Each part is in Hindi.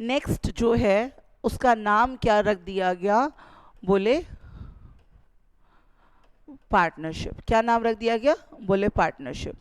नेक्स्ट जो है उसका नाम क्या रख दिया गया, बोले पार्टनरशिप। क्या नाम रख दिया गया, बोले पार्टनरशिप।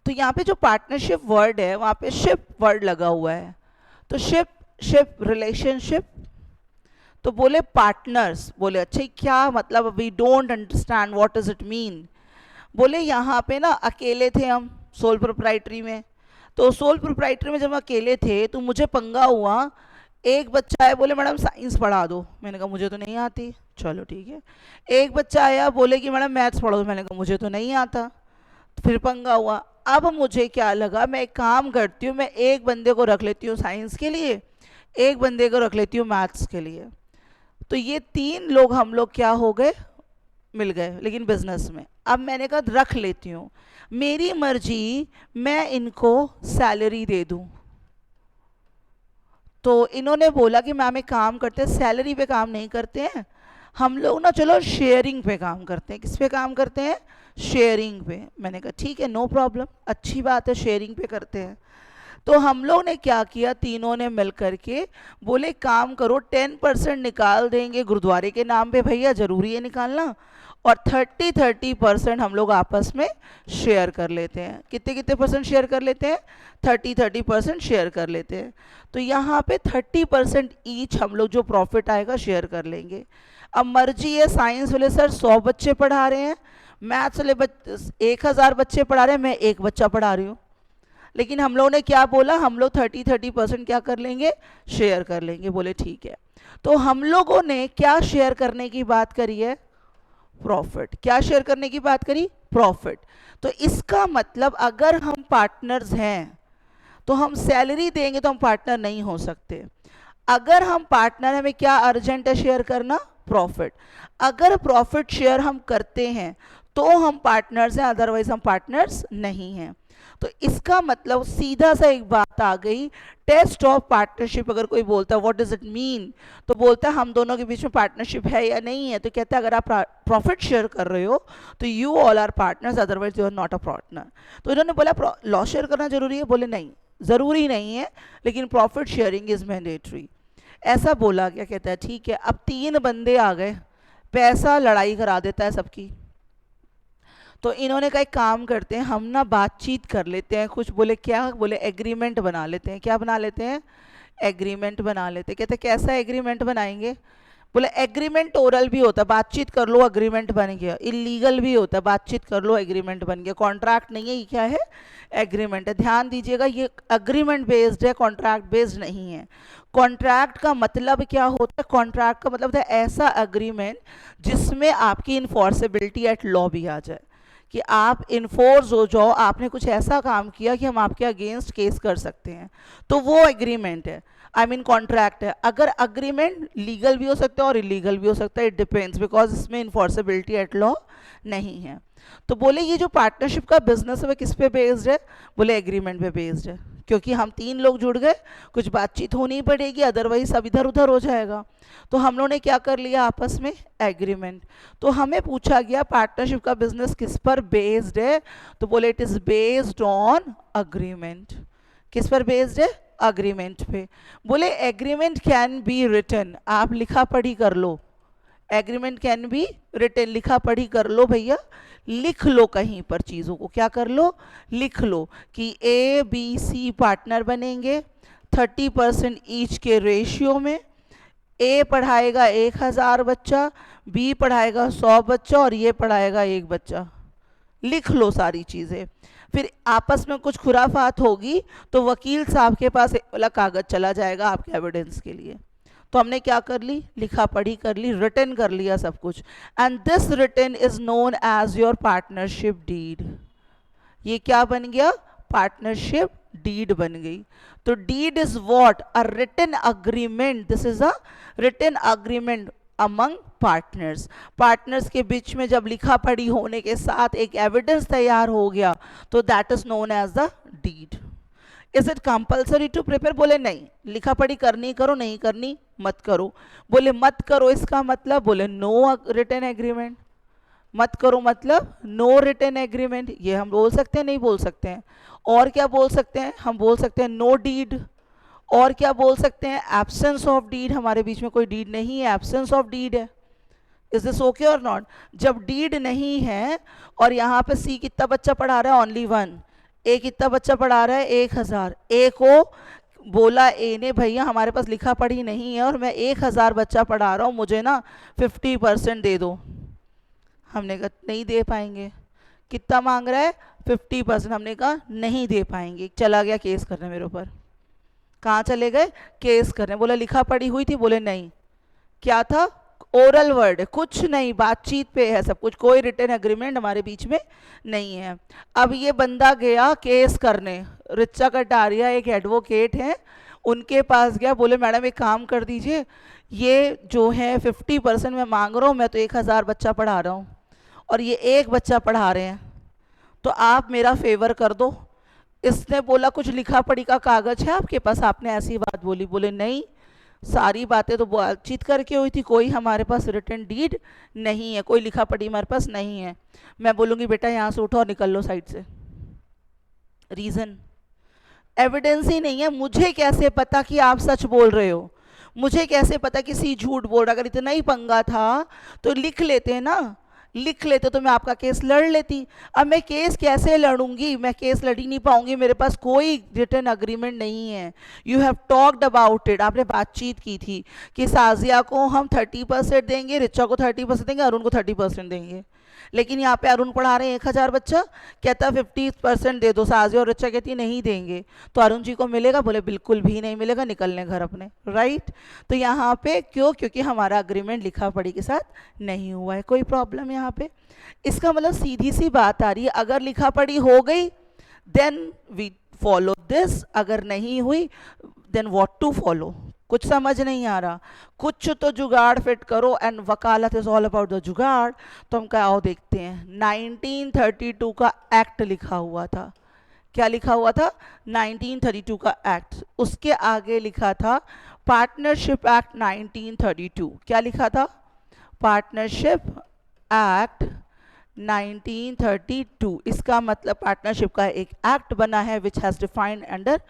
तो यहाँ पे जो पार्टनरशिप वर्ड है वहाँ पे शिप वर्ड लगा हुआ है, तो शिप शिप रिलेशनशिप, तो बोले पार्टनर्स। बोले अच्छा क्या मतलब, we don't understand what does it mean. बोले यहाँ पे ना अकेले थे हम सोल प्रोप्राइटरी में, तो सोल प्रोप्राइटरी में जब हम अकेले थे तो मुझे पंगा हुआ, एक बच्चा है बोले मैडम साइंस पढ़ा दो, मैंने कहा मुझे तो नहीं आती, चलो ठीक है। एक बच्चा आया बोले कि मैडम मैथ्स पढ़ा दो, मैंने कहा मुझे तो नहीं आता, फिर पंगा हुआ। अब मुझे क्या लगा, मैं एक काम करती हूँ, मैं एक बंदे को रख लेती हूँ साइंस के लिए, एक बंदे को रख लेती हूँ मैथ्स के लिए। तो ये तीन लोग हम लोग क्या हो गए, मिल गए, लेकिन बिजनेस में। अब मैंने कहा रख लेती हूँ, मेरी मर्जी, मैं इनको सैलरी दे दूँ। तो इन्होंने बोला कि मैम एक काम करते हैं, सैलरी पे काम नहीं करते हैं हम लोग ना, चलो शेयरिंग पे काम करते हैं। किस पे काम करते हैं, शेयरिंग पे। मैंने कहा ठीक है नो प्रॉब्लम, अच्छी बात है, शेयरिंग पे करते हैं। तो हम लोग ने क्या किया, तीनों ने मिल करके बोले काम करो, 10% निकाल देंगे गुरुद्वारे के नाम पे, भैया जरूरी है निकालना, और 30-30% हम लोग आपस में शेयर कर लेते हैं। कितने कितने परसेंट शेयर कर लेते हैं, 30-30% शेयर कर लेते हैं। तो यहाँ पे 30% ईच हम लोग जो प्रॉफिट आएगा शेयर कर लेंगे। अब मर्जी है, साइंस वाले सर 100 बच्चे पढ़ा रहे हैं, मैथ्स वाले 1000 बच्चे पढ़ा रहे हैं, मैं एक बच्चा पढ़ा रही हूँ, लेकिन हम लोगों ने क्या बोला, हम लोग 30-30% क्या कर लेंगे, शेयर कर लेंगे। बोले ठीक है। तो हम लोगों ने क्या शेयर करने की बात करी है, प्रॉफिट। क्या शेयर करने की बात करी, प्रॉफिट। तो इसका मतलब अगर हम पार्टनर्स हैं तो हम सैलरी देंगे तो हम पार्टनर नहीं हो सकते। अगर हम पार्टनर, हमें क्या अर्जेंट है शेयर करना, प्रॉफिट। अगर प्रॉफिट शेयर हम करते हैं तो हम पार्टनर्स हैं, अदरवाइज हम पार्टनर्स नहीं हैं। तो इसका मतलब सीधा सा एक बात आ गई, टेस्ट ऑफ पार्टनरशिप। अगर कोई बोलता है व्हाट डज इट मीन, तो बोलता है हम दोनों के बीच में पार्टनरशिप है या नहीं है, तो कहता है अगर आप प्रॉफिट शेयर कर रहे हो तो you all are partners, otherwise you are not a partner. तो इन्होंने बोला लॉस शेयर करना जरूरी है, बोले नहीं ज़रूरी नहीं है, लेकिन प्रॉफिट शेयरिंग इज़ मैंडेटरी। ऐसा बोला गया। कहता है ठीक है। अब तीन बंदे आ गए, पैसा लड़ाई करा देता है सबकी। तो इन्होंने कहा एक काम करते हैं, हम ना बातचीत कर लेते हैं कुछ। बोले क्या, बोले एग्रीमेंट बना लेते हैं। क्या बना लेते हैं, एग्रीमेंट बना लेते हैं। कहते कैसा एग्रीमेंट बनाएंगे, बोले एग्रीमेंट ओरल भी होता है, बातचीत कर लो एग्रीमेंट बन गया। इलीगल भी होता है, बातचीत कर लो एग्रीमेंट बन गया। कॉन्ट्रैक्ट नहीं है, ये क्या है, एग्रीमेंट है। ध्यान दीजिएगा, ये अग्रीमेंट बेस्ड है, कॉन्ट्रैक्ट बेस्ड नहीं है। कॉन्ट्रैक्ट का मतलब क्या होता है, कॉन्ट्रैक्ट का मतलब है ऐसा अग्रीमेंट जिसमें आपकी इन्फोर्सेबिलिटी एट लॉ भी आ जाए, कि आप इन्फोर्स हो जाओ, आपने कुछ ऐसा काम किया कि हम आपके अगेंस्ट केस कर सकते हैं, तो वो एग्रीमेंट है, आई मीन कॉन्ट्रैक्ट है। अगर अग्रीमेंट लीगल भी हो सकता है और इलीगल भी हो सकता है, इट डिपेंड्स, बिकॉज इसमें इन्फोर्सेबिलिटी एट लॉ नहीं है। तो बोले ये जो पार्टनरशिप का बिजनेस है वो किस पे बेस्ड है, बोले एग्रीमेंट पे बेस्ड है, क्योंकि हम तीन लोग जुड़ गए, कुछ बातचीत होनी पड़ेगी, अदरवाइज सब इधर उधर हो जाएगा। तो हम लोगों ने क्या कर लिया आपस में, एग्रीमेंट। तो हमें पूछा गया पार्टनरशिप का बिजनेस किस पर बेस्ड है, तो बोले it is based on agreement. किस पर बेस्ड है, अग्रीमेंट पे। बोले एग्रीमेंट कैन बी रिटन, आप लिखा पढ़ी कर लो, एग्रीमेंट कैन बी रिटन, लिखा पढ़ी कर लो भैया, लिख लो कहीं पर चीज़ों को, क्या कर लो, लिख लो कि ए बी सी पार्टनर बनेंगे 30% ईच के रेशियो में। ए पढ़ाएगा 1000 बच्चा, बी पढ़ाएगा 100 बच्चा, और ये पढ़ाएगा एक बच्चा। लिख लो सारी चीज़ें। फिर आपस में कुछ खुराफात होगी तो वकील साहब के पास एक वाला कागज़ चला जाएगा आपके एविडेंस के लिए। तो हमने क्या कर ली, लिखा पढ़ी कर ली, रिटन कर लिया सब कुछ। And this written is known as your partnership deed. ये क्या बन गया, पार्टनरशिप डीड बन गई। तो deed is what, a written agreement, this is a written agreement among partners. Partners के बीच में जब लिखा पढ़ी होने के साथ एक एविडेंस तैयार हो गया तो that is known as the deed. Is it compulsory to prepare, बोले नहीं, लिखा पढ़ी करनी करो, नहीं करनी मत करो। बोले मत करो इसका मतलब, बोले नो रिटन एग्रीमेंट। मत करो मतलब नो रिटन एग्रीमेंट, ये हम बोल सकते हैं, नहीं बोल सकते हैं। और क्या बोल सकते हैं, हम बोल सकते हैं नो डीड, और क्या बोल सकते हैं, एब्सेंस ऑफ डीड, हमारे बीच में कोई डीड नहीं है, एब्सेंस ऑफ डीड है। इज दिस ओके और नॉट? जब डीड नहीं है और यहाँ पे सी कितना बच्चा पढ़ा रहा है, ओनली वन, ए कितना बच्चा पढ़ा रहा है, 1000, ए को बोला ए ने, भैया हमारे पास लिखा पढ़ी नहीं है और मैं 1000 बच्चा पढ़ा रहा हूँ, मुझे ना 50% दे दो। हमने कहा नहीं दे पाएंगे। कितना मांग रहा है, 50%। हमने कहा नहीं दे पाएंगे। चला गया केस करने मेरे ऊपर। कहाँ चले गए, केस करने। बोला लिखा पढ़ी हुई थी, बोले नहीं। क्या था, ओरल वर्ड, कुछ नहीं, बातचीत पे है सब कुछ, कोई रिटन एग्रीमेंट हमारे बीच में नहीं है। अब ये बंदा गया केस करने, रिचा कटारिया एक एडवोकेट है, उनके पास गया, बोले मैडम एक काम कर दीजिए, ये जो है 50% मैं मांग रहा हूँ, मैं तो 1000 बच्चा पढ़ा रहा हूँ और ये एक बच्चा पढ़ा रहे हैं, तो आप मेरा फेवर कर दो। इसने बोला कुछ लिखा पढ़ी का कागज है आपके पास, आपने ऐसी बात बोली। बोले नहीं, सारी बातें तो बातचीत करके हुई थी, कोई हमारे पास रिटन डीड नहीं है, कोई लिखा पढ़ी हमारे पास नहीं है। मैं बोलूँगी बेटा यहाँ से उठो और निकल लो साइड से। रीज़न, एविडेंस ही नहीं है। मुझे कैसे पता कि आप सच बोल रहे हो, मुझे कैसे पता कि सी झूठ बोल रहा। अगर इतना ही पंगा था तो लिख लेते ना, लिख लेते तो मैं आपका केस लड़ लेती। अब मैं केस कैसे लड़ूंगी, मैं केस लड़ ही नहीं पाऊंगी, मेरे पास कोई रिटन अग्रीमेंट नहीं है। You have talked about it, आपने बातचीत की थी कि साजिया को हम 30% देंगे, रिचा को 30% देंगे, अरुण को 30% देंगे। लेकिन यहाँ पे अरुण पढ़ा रहे हैं 1000 बच्चा, कहता 50% दे दो। साजिया और रिचा कहती नहीं देंगे, तो अरुण जी को मिलेगा? बोले बिल्कुल भी नहीं मिलेगा, निकलने घर अपने। राइट, तो यहाँ पे क्यों, क्योंकि हमारा अग्रीमेंट लिखा पढ़ी के साथ नहीं हुआ है। कोई प्रॉब्लम यहाँ पे? इसका मतलब सीधी सी बात आ रही है, अगर लिखा पढ़ी हो गई देन वी फॉलो दिस, अगर नहीं हुई देन व्हाट टू फॉलो। कुछ समझ नहीं आ रहा, कुछ तो जुगाड़ फिट करो। एंड वकालत इज ऑल अबाउट द जुगाड़। तो हम क्या आओ देखते हैं, 1932 का एक्ट लिखा हुआ था। क्या लिखा हुआ था, 1932 का एक्ट। उसके आगे लिखा था पार्टनरशिप एक्ट 1932। क्या लिखा था, पार्टनरशिप एक्ट 1932। इसका मतलब पार्टनरशिप का एक एक्ट बना है विच हैज डिफाइंड अंडर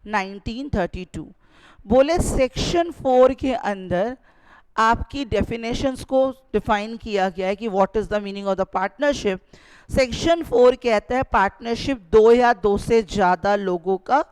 1932। बोले सेक्शन 4 के अंदर आपकी डेफिनेशंस को डिफाइन किया गया है कि what is the meaning of the partnership. Section 4 कहता है पार्टनरशिप 2 या 2 से ज़्यादा लोगों का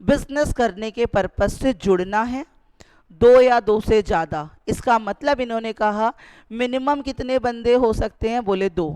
बिजनेस करने के पर्पज से जुड़ना है। 2 या 2 से ज़्यादा, इसका मतलब इन्होंने कहा मिनिमम कितने बंदे हो सकते हैं, बोले 2,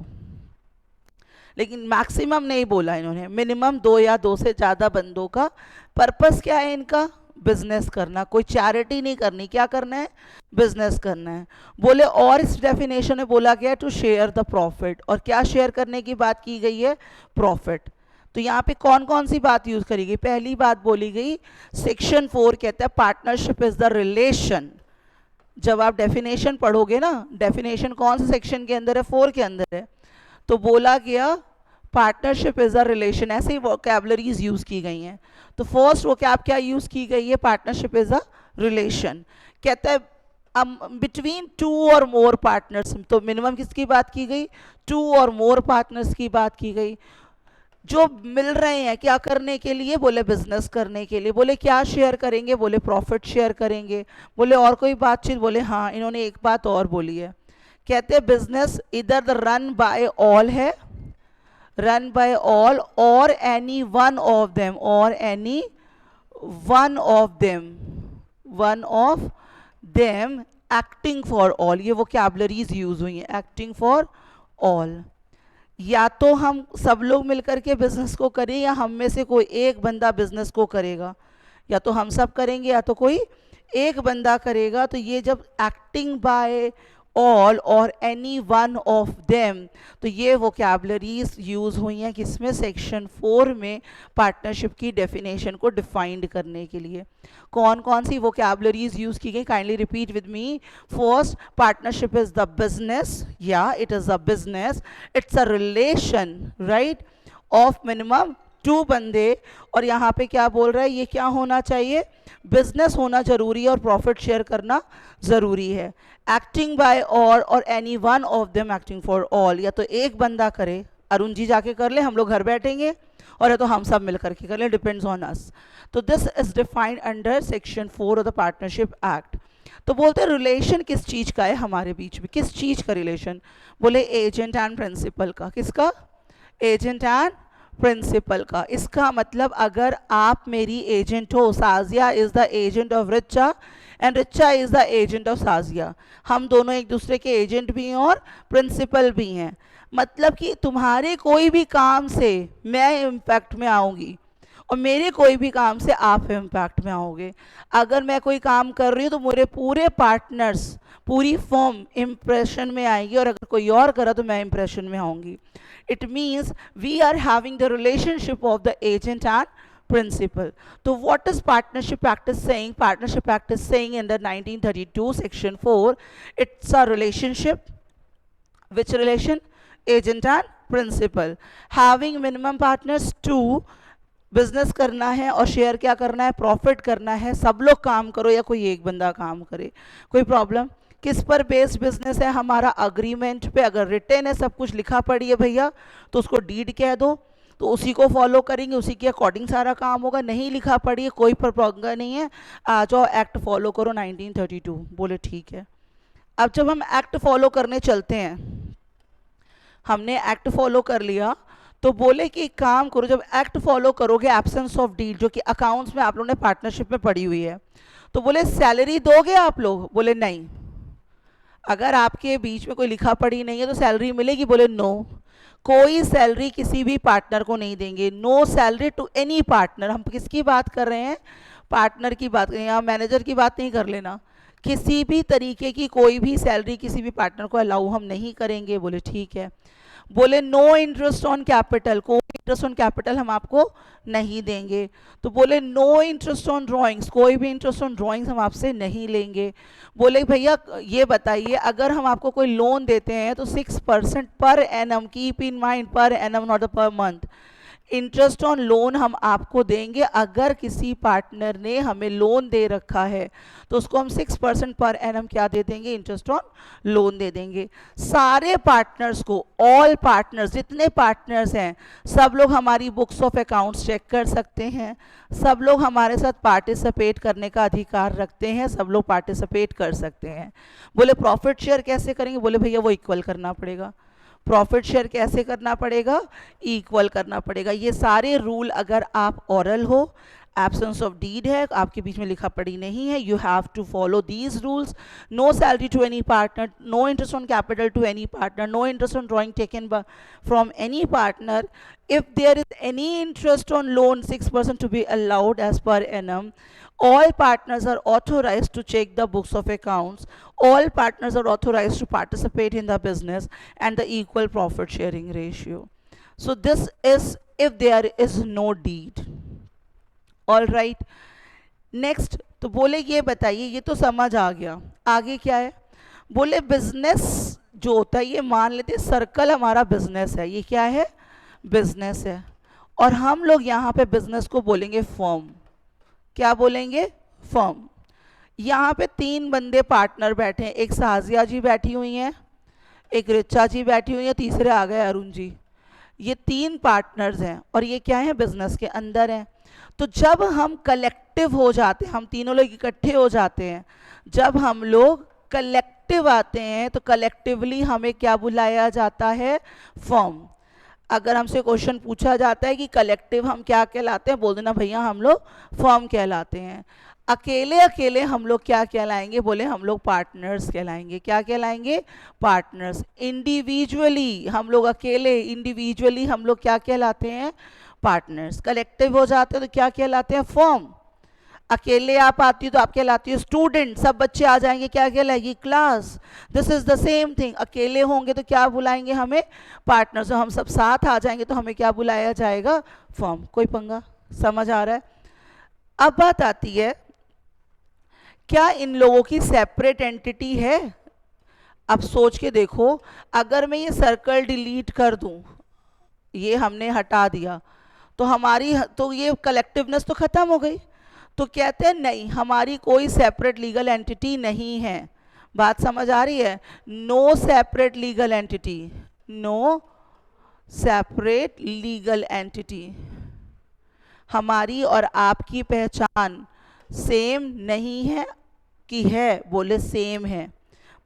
लेकिन मैक्सिमम नहीं बोला इन्होंने, मिनिमम 2 या 2 से ज़्यादा बंदों का। पर्पस क्या है इनका, बिजनेस करना, कोई चैरिटी नहीं करनी, क्या करना है, बिजनेस करना है। बोले और इस डेफिनेशन में बोला गया टू शेयर द प्रॉफिट, और क्या शेयर करने की बात की गई है, प्रॉफिट। तो यहाँ पे कौन कौन सी बात यूज करी गई, पहली बात बोली गई सेक्शन 4 कहता है पार्टनरशिप इज द रिलेशन। जब आप डेफिनेशन पढ़ोगे ना, डेफिनेशन कौन से सेक्शन के अंदर है, 4 के अंदर है, तो बोला गया पार्टनरशिप इज अ रिलेशन, ऐसे ही वोकैबुलरीज यूज की गई हैं। तो फर्स्ट वोकैब क्या यूज की गई है, पार्टनरशिप इज अ रिलेशन। कहता है बिटवीन 2 और मोर पार्टनर्स, तो मिनिमम किसकी बात की गई, 2 और मोर पार्टनर्स की बात की गई, जो मिल रहे हैं क्या करने के लिए, बोले बिजनेस करने के लिए। बोले क्या शेयर करेंगे, बोले प्रॉफिट शेयर करेंगे। बोले और कोई बातचीत, बोले हाँ। इन्होंने एक बात और बोली है, कहते हैं बिजनेस इधर द रन बाय ऑल है, run by all or any one of them, or any one of them, one of them acting for all। ये vocabularies यूज हुई हैं, acting for all। या तो हम सब लोग मिलकर के बिजनेस को करें, या हम में से कोई एक बंदा बिजनेस को करेगा, या तो हम सब करेंगे या तो कोई एक बंदा करेगा। तो ये जब एक्टिंग बाय ऑल और एनी वन ऑफ देम, तो ये वोकैबुलरीज यूज हुई हैं किसमें, सेक्शन 4 में, पार्टनरशिप की डेफिनेशन को डिफाइंड करने के लिए। कौन कौन सी वोकैबुलरीज यूज की गई, kindly repeat with me. First, partnership is the business, या it is a business, it's a relation, right, of minimum 2 बंदे। और यहाँ पे क्या बोल रहा है, ये क्या होना चाहिए, बिजनेस होना जरूरी है और प्रॉफिट शेयर करना जरूरी है। एक्टिंग बाय और any one of them acting for all, या तो एक बंदा करे अरुण जी जाके कर ले, हम लोग घर बैठेंगे, और या तो हम सब मिल करके कर ले, डिपेंड्स ऑन अस। तो this is defined under section 4 of the partnership act. तो बोलते हैं रिलेशन किस चीज़ का है हमारे बीच में, किस चीज़ का रिलेशन? बोले एजेंट एंड प्रिंसिपल का। किसका? एजेंट एंड प्रिंसिपल का। इसका मतलब अगर आप मेरी एजेंट हो, Sajiya is the agent of Richa and Richa is the agent of Sajiya, हम दोनों एक दूसरे के एजेंट भी हैं और प्रिंसिपल भी हैं। मतलब कि तुम्हारे कोई भी काम से मैं इम्पैक्ट में आऊँगी और मेरे कोई भी काम से आप इम्पैक्ट में आओगे। अगर मैं कोई काम कर रही हूँ तो मेरे पूरे पार्टनर्स, पूरी फर्म इम्प्रेशन में आएगी, और अगर कोई और करा तो मैं इम्प्रेशन में आऊँगी। It means we are having the relationship of the agent and principle. So what is partnership act is saying? Partnership act is saying in the 1932 section 4, it's a relationship. Which relation? Agent and principal. Having minimum partners 2, business करना है और शेयर क्या करना है? प्रॉफिट करना है। सब लोग काम करो या कोई एक बंदा काम करे, कोई प्रॉब्लम? किस पर बेस्ड बिजनेस है हमारा? अग्रीमेंट पे। अगर रिटेन है, सब कुछ लिखा पड़ी है भैया, तो उसको डीड कह दो, तो उसी को फॉलो करेंगे, उसी के अकॉर्डिंग सारा काम होगा। नहीं लिखा पड़ी है, कोई प्रॉब्लम नहीं है, आ जाओ एक्ट फॉलो करो 1932। बोले ठीक है। अब जब हम एक्ट फॉलो करने चलते हैं, हमने एक्ट फॉलो कर लिया, तो बोले कि एक काम करो, जब एक्ट फॉलो करोगे एब्सेंस ऑफ डीड, जो कि अकाउंट्स में आप लोगों ने पार्टनरशिप में पड़ी हुई है, तो बोले सैलरी दोगे आप लोग? बोले नहीं। अगर आपके बीच में कोई लिखा पड़ी नहीं है तो सैलरी मिलेगी? बोले नो। कोई सैलरी किसी भी पार्टनर को नहीं देंगे। No salary to any partner. हम किसकी बात कर रहे हैं? पार्टनर की बात कर रहे हैं, यहाँ मैनेजर की बात नहीं कर लेना। किसी भी तरीके की कोई भी सैलरी किसी भी पार्टनर को अलाउ हम नहीं करेंगे। बोले ठीक है। बोले नो इंटरेस्ट ऑन कैपिटल, कोई इंटरेस्ट ऑन कैपिटल हम आपको नहीं देंगे। तो बोले नो इंटरेस्ट ऑन ड्राइंग्स, कोई भी इंटरेस्ट ऑन ड्राइंग्स हम आपसे नहीं लेंगे। बोले भैया ये बताइए, अगर हम आपको कोई लोन देते हैं तो 6% per annum, keep in mind per annum not per month, interest on loan हम आपको देंगे। अगर किसी पार्टनर ने हमें लोन दे रखा है तो उसको हम 6% पर एनम क्या दे देंगे? इंटरेस्ट ऑन लोन दे देंगे। सारे पार्टनर्स को, ऑल पार्टनर्स, जितने पार्टनर्स हैं, सब लोग हमारी बुक्स ऑफ अकाउंट्स चेक कर सकते हैं। सब लोग हमारे साथ पार्टिसिपेट करने का अधिकार रखते हैं, सब लोग पार्टिसिपेट कर सकते हैं। बोले प्रॉफिट शेयर कैसे करेंगे? बोले भैया वो इक्वल करना पड़ेगा। प्रॉफिट शेयर कैसे करना पड़ेगा? इक्वल करना पड़ेगा। ये सारे रूल अगर आप ऑरल हो, एब्सेंस ऑफ डीड है, आपके बीच में लिखा पड़ी नहीं है, you have to follow these rules. No salary to any partner, no interest on capital to any partner, no interest on drawing taken from any partner. If there is any interest on loan, 6% to be allowed as per annum. All partners are authorized to check the books of accounts. All partners are authorized to participate in the business and the equal profit sharing ratio. So this is if there is no deed. All right. Next, तो बोले ये बताइए, ये तो समझ आ गया, आगे क्या है? बोले बिजनेस जो होता है, ये मान लेते सर्कल हमारा बिजनेस है, ये क्या है? बिजनेस है। और हम लोग यहाँ पे बिजनेस को बोलेंगे फर्म। क्या बोलेंगे? फर्म। यहाँ पे 3 बंदे पार्टनर बैठे हैं, एक साजिया जी बैठी हुई हैं, एक रिचा जी बैठी हुई है, तीसरे आ गए अरुण जी। ये 3 पार्टनर्स हैं और ये क्या है? बिजनेस के अंदर हैं। तो जब हम कलेक्टिव हो जाते हैं, हम तीनों लोग इकट्ठे हो जाते हैं, जब हम लोग कलेक्टिव आते हैं तो कलेक्टिवली हमें क्या बुलाया जाता है? फर्म। अगर हमसे क्वेश्चन पूछा जाता है कि कलेक्टिव हम क्या कहलाते हैं, बोल देना भैया हम लोग फर्म कहलाते हैं। अकेले अकेले हम लोग क्या कहलाएंगे? बोले हम लोग पार्टनर्स कहलाएंगे। क्या कहलाएंगे? पार्टनर्स। इंडिविजुअली हम लोग अकेले, इंडिविजुअली हम लोग क्या कहलाते हैं? पार्टनर्स। कलेक्टिव हो जाते हैं तो क्या कहलाते हैं? फर्म। अकेले आप आती हो तो आप कहलाती हो स्टूडेंट, सब बच्चे आ जाएंगे, क्या कहलाएगी? Class. This is the same thing. अकेले होंगे तो क्या बुलाएंगे हमें? पार्टनर्स। तो हम सब साथ आ जाएंगे तो हमें क्या बुलाया जाएगा? फर्म। कोई पंगा? समझ आ रहा है? अब बात आती है, क्या इन लोगों की सेपरेट एंटिटी है? अब सोच के देखो, अगर मैं ये सर्कल डिलीट कर दूं, ये हमने हटा दिया, तो हमारी, तो ये कलेक्टिवनेस तो खत्म हो गई। तो कहते हैं नहीं, हमारी कोई सेपरेट लीगल एंटिटी नहीं है। बात समझ आ रही है? No separate legal entity, no separate legal entity. हमारी और आपकी पहचान सेम नहीं है कि है? बोले सेम है।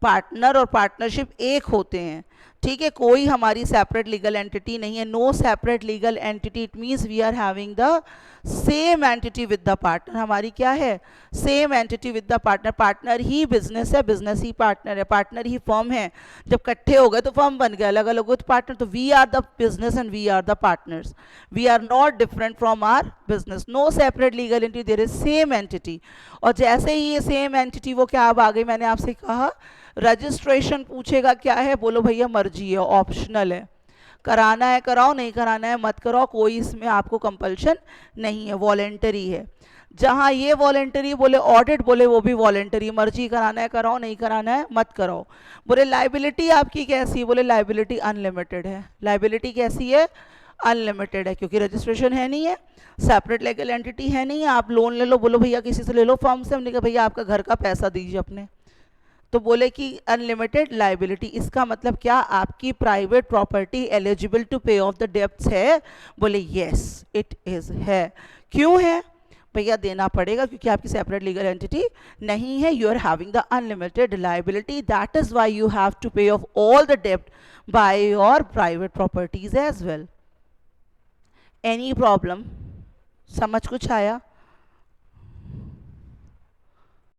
पार्टनर और पार्टनरशिप एक होते हैं, ठीक है। कोई हमारी सेपरेट लीगल एंटिटी नहीं है। No separate legal entity, it means we are having the same entity with the partner. हमारी क्या है? Same entity with the partner. Partner ही बिजनेस है, बिजनेस ही पार्टनर है, पार्टनर ही फर्म है। जब इकट्ठे हो गए तो फर्म बन गए, अलग अलग हो तो पार्टनर। तो we are the business and we are the partners. We are not different from our business. No separate legal entity, there is same entity. और जैसे ही ये सेम एंटिटी, वो क्या अब आ गई, मैंने आपसे कहा रजिस्ट्रेशन पूछेगा क्या है, बोलो भैया मर्जी है, ऑप्शनल है। कराना है कराओ, नहीं कराना है मत कराओ, कोई इसमें आपको कंपल्शन नहीं है, वॉलेंटरी है। जहाँ ये वॉलेंटरी बोले ऑडिट, बोले वो भी वॉलेंटरी, मर्जी कराना है कराओ, नहीं कराना है मत कराओ। बोले लाइबिलिटी आपकी कैसी है? बोले लाइबिलिटी अनलिमिटेड है। लाइबिलिटी कैसी है? अनलिमिटेड है, क्योंकि रजिस्ट्रेशन है नहीं है, सेपरेट लीगल एंटिटी है नहीं है। आप लोन ले लो, बोलो भैया किसी से ले लो फर्म से, हमने कहा भैया आपका घर का पैसा दीजिए अपने, तो बोले कि अनलिमिटेड लाइबिलिटी। इसका मतलब क्या? आपकी private property eligible to pay of the debts है? बोले यस इट इज है। क्यों है? भैया देना पड़ेगा, क्योंकि आपकी सेपरेट लीगल एंटिटी नहीं है। You are having the unlimited liability, that is why you have to pay off all the डेब्ट by your private properties as well. Any problem? समझ कुछ आया?